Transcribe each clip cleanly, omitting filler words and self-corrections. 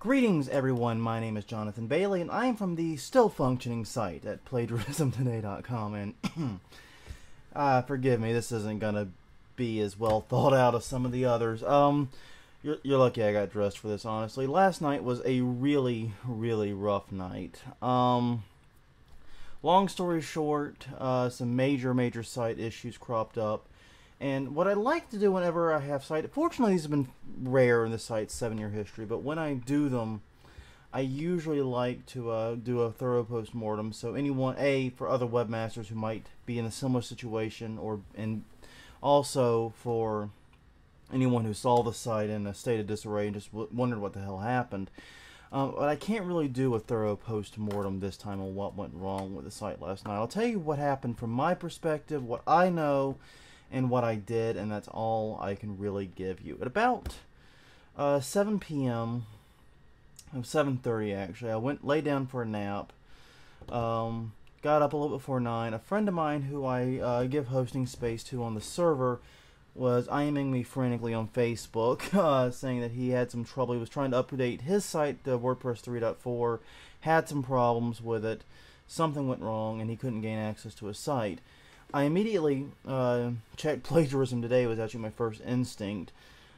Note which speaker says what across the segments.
Speaker 1: Greetings everyone, my name is Jonathan Bailey and I am from the still functioning site at plagiarismtoday.com, and forgive me, this isn't gonna be as well thought out as some of the others. You're lucky I got dressed for this, honestly. Last night was a really rough night. Long story short, some major site issues cropped up. And what I like to do whenever I have site, fortunately these have been rare in the site's 7-year history, but when I do them, I usually like to do a thorough post-mortem. So anyone, for other webmasters who might be in a similar situation, and also for anyone who saw the site in a state of disarray and just wondered what the hell happened. But I can't really do a thorough post-mortem this time on what went wrong with the site last night. I'll tell you what happened from my perspective, what I know, and what I did, and that's all I can really give you. At about 7 p.m., 7:30 actually, I lay down for a nap, got up a little before 9. A friend of mine who I give hosting space to on the server was IMing me frantically on Facebook, saying that he had some trouble. He was trying to update his site to WordPress 3.4, had some problems with it, something went wrong, and he couldn't gain access to his site. I immediately checked Plagiarism Today. Was actually my first instinct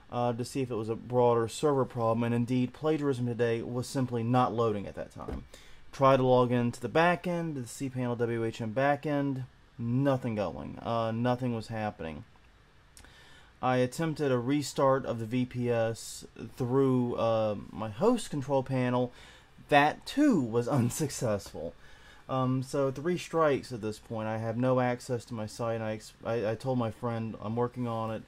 Speaker 1: to see if it was a broader server problem, and indeed Plagiarism Today was simply not loading at that time. Tried to log into the backend, the cPanel WHM backend, nothing going, nothing was happening. I attempted a restart of the VPS through my host control panel. That too was unsuccessful. So 3 strikes at this point. I have no access to my site. I told my friend I'm working on it,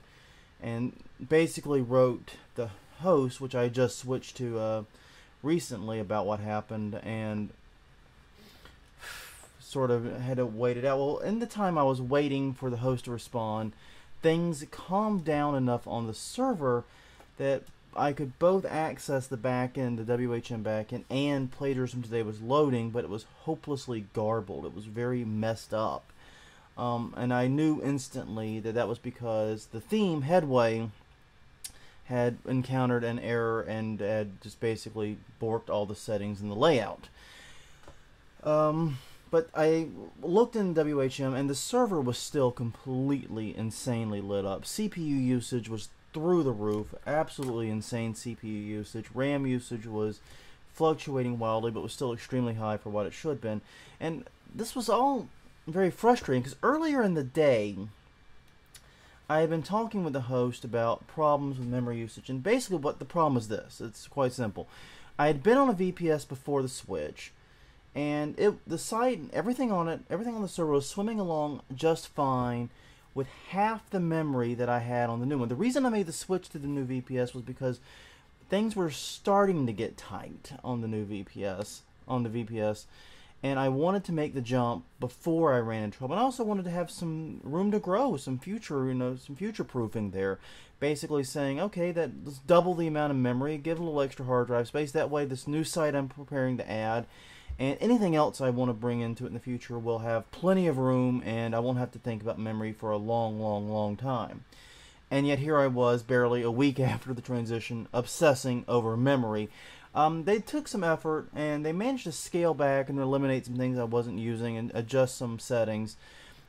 Speaker 1: and basically wrote the host, which I just switched to recently, about what happened, and sort of had to wait it out. Well, in the time I was waiting for the host to respond, things calmed down enough on the server that I could both access the backend, the WHM backend, and Plagiarism Today was loading, but it was hopelessly garbled. It was very messed up. And I knew instantly that that was because the theme, Headway, had encountered an error and had just basically borked all the settings in the layout. But I looked in WHM, and the server was still completely insanely lit up. CPU usage was through the roof, absolutely insane CPU usage. RAM usage was fluctuating wildly, but was still extremely high for what it should have been. And this was all very frustrating, because earlier in the day, I had been talking with the host about problems with memory usage, and basically what the problem is this. It's quite simple. I had been on a VPS before the switch, and the site and everything on the server was swimming along just fine, with half the memory that I had on the new one. The reason I made the switch to the new VPS was because things were starting to get tight on the new VPS, and I wanted to make the jump before I ran into trouble. And I also wanted to have some room to grow, some future proofing there. Basically saying, okay, let's double the amount of memory, give a little extra hard drive space. That way, this new site I'm preparing to add, and anything else I want to bring into it in the future, will have plenty of room, and I won't have to think about memory for a long time. And yet here I was, barely a week after the transition, obsessing over memory. They took some effort, and they managed to scale back and eliminate some things I wasn't using and adjust some settings.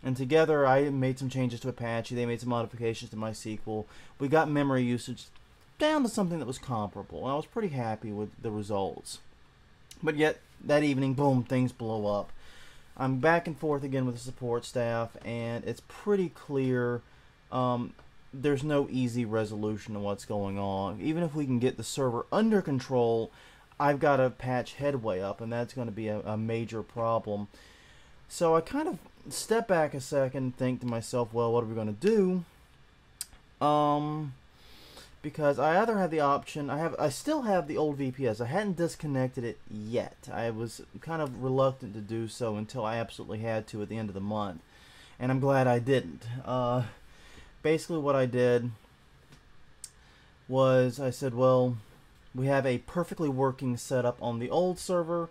Speaker 1: And together I made some changes to Apache, they made some modifications to MySQL. We got memory usage down to something that was comparable, and I was pretty happy with the results. But yet, that evening, boom, things blow up. I'm back and forth again with the support staff, and it's pretty clear there's no easy resolution to what's going on. Even if we can get the server under control, I've got to patch Headway up, and that's going to be a major problem. So I kind of step back a second and think to myself, well, what are we going to do? Because I either have the option, I still have the old VPS. I hadn't disconnected it yet. I was kind of reluctant to do so until I absolutely had to at the end of the month, and I'm glad I didn't. Basically what I did was I said, well, we have a perfectly working setup on the old server.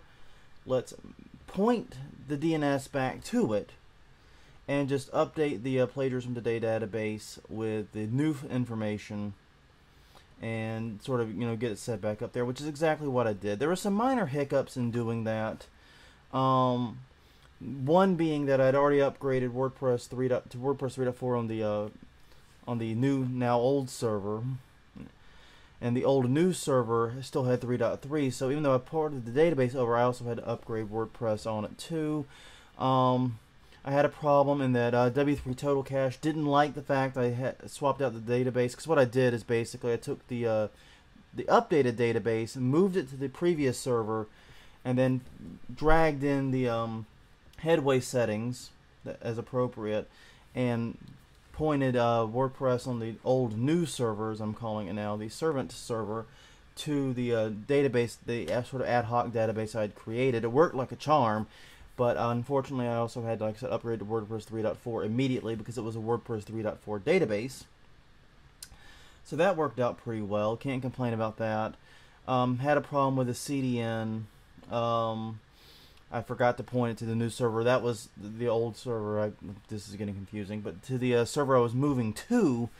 Speaker 1: Let's point the DNS back to it and just update the Plagiarism Today database with the new information and sort of, get it set back up there, which is exactly what I did. There were some minor hiccups in doing that. One being that I'd already upgraded WordPress 3 to WordPress 3.4 on the new, now old server, and the old new server still had 3.3. So even though I ported the database over, I also had to upgrade WordPress on it too. I had a problem in that W3 Total Cache didn't like the fact I had swapped out the database, because what I did is basically I took the updated database and moved it to the previous server, and then dragged in the headway settings as appropriate, and pointed WordPress on the old new server, as I'm calling it now, the servant server, to the database, the sort of ad hoc database I'd created. It worked like a charm. But unfortunately, I also had to, like I said, upgrade to WordPress 3.4 immediately because it was a WordPress 3.4 database. So that worked out pretty well. Can't complain about that. Had a problem with the CDN. I forgot to point it to the new server. That was the old server. This is getting confusing. But to the server I was moving to,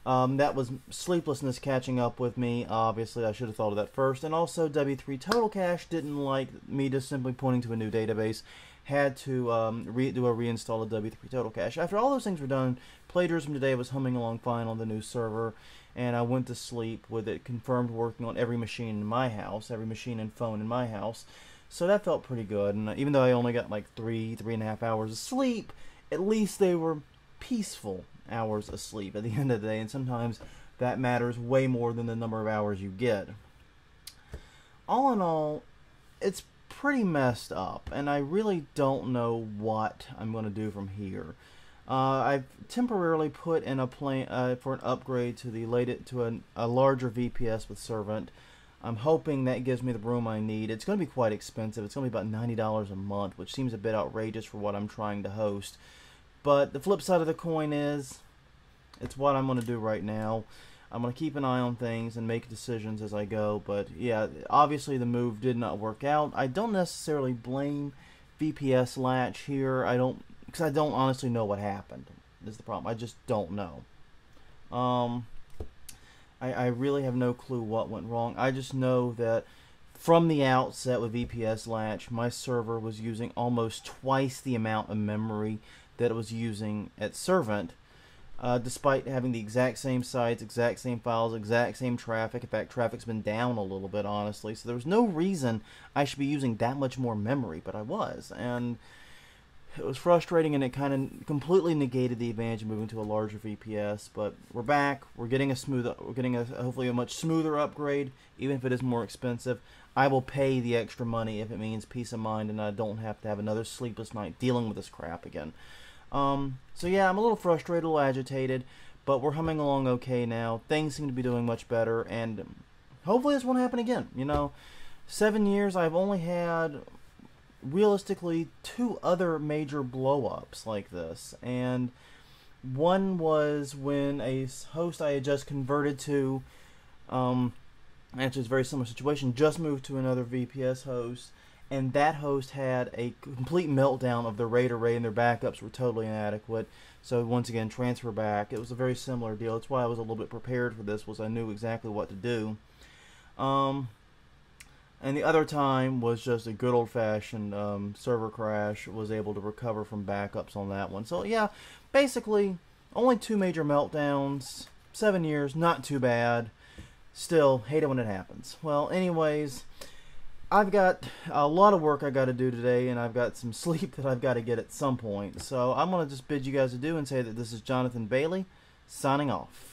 Speaker 1: that was sleeplessness catching up with me. Obviously, I should have thought of that first. And also, W3 Total Cache didn't like me just simply pointing to a new database. Had to do a reinstall of W3 Total Cache. After all those things were done, Plagiarism today was humming along fine on the new server, and I went to sleep with it confirmed working on every machine in my house, every machine and phone in my house. So that felt pretty good. And even though I only got like 3.5 hours of sleep, at least they were peaceful hours of sleep at the end of the day, and sometimes that matters way more than the number of hours you get. All in all, it's pretty messed up, and I really don't know what I'm going to do from here. I've temporarily put in a plan for an upgrade to a larger VPS with Servant. I'm hoping that gives me the room I need. It's going to be quite expensive. It's going to be about $90 a month, which seems a bit outrageous for what I'm trying to host. But the flip side of the coin is, it's what I'm going to do right now. I'm going to keep an eye on things and make decisions as I go. But yeah, obviously the move did not work out. I don't necessarily blame VPS Latch here. Because I don't honestly know what happened. Is the problem. I just don't know. I really have no clue what went wrong. I just know that from the outset with VPS Latch, my server was using almost twice the amount of memory that it was using at Servant. Despite having the exact same sites, exact same files, exact same traffic. In fact, traffic's been down a little bit, honestly. So there was no reason I should be using that much more memory, but I was. And it was frustrating, and it kind of completely negated the advantage of moving to a larger VPS. But we're back. We're getting hopefully a much smoother upgrade, even if it is more expensive. I will pay the extra money if it means peace of mind, and I don't have to have another sleepless night dealing with this crap again. So yeah, I'm a little frustrated, a little agitated, but we're humming along okay now. Things seem to be doing much better, and hopefully this won't happen again. 7 years, I've only had, realistically, 2 other major blow-ups like this, and one was when a host I had just converted to, actually it's a very similar situation, just moved to another VPS host, and that host had a complete meltdown of their RAID array, and their backups were totally inadequate. So once again, transfer back. It was a very similar deal. That's why I was a little bit prepared for this, was I knew exactly what to do. And the other time was just a good old-fashioned server crash. Was able to recover from backups on that one. So yeah, basically, only 2 major meltdowns. 7 years, not too bad. Still, hate it when it happens. Well, anyways, I've got a lot of work I got to do today, and I've got some sleep that I've got to get at some point. So I'm going to just bid you guys adieu and say that this is Jonathan Bailey, signing off.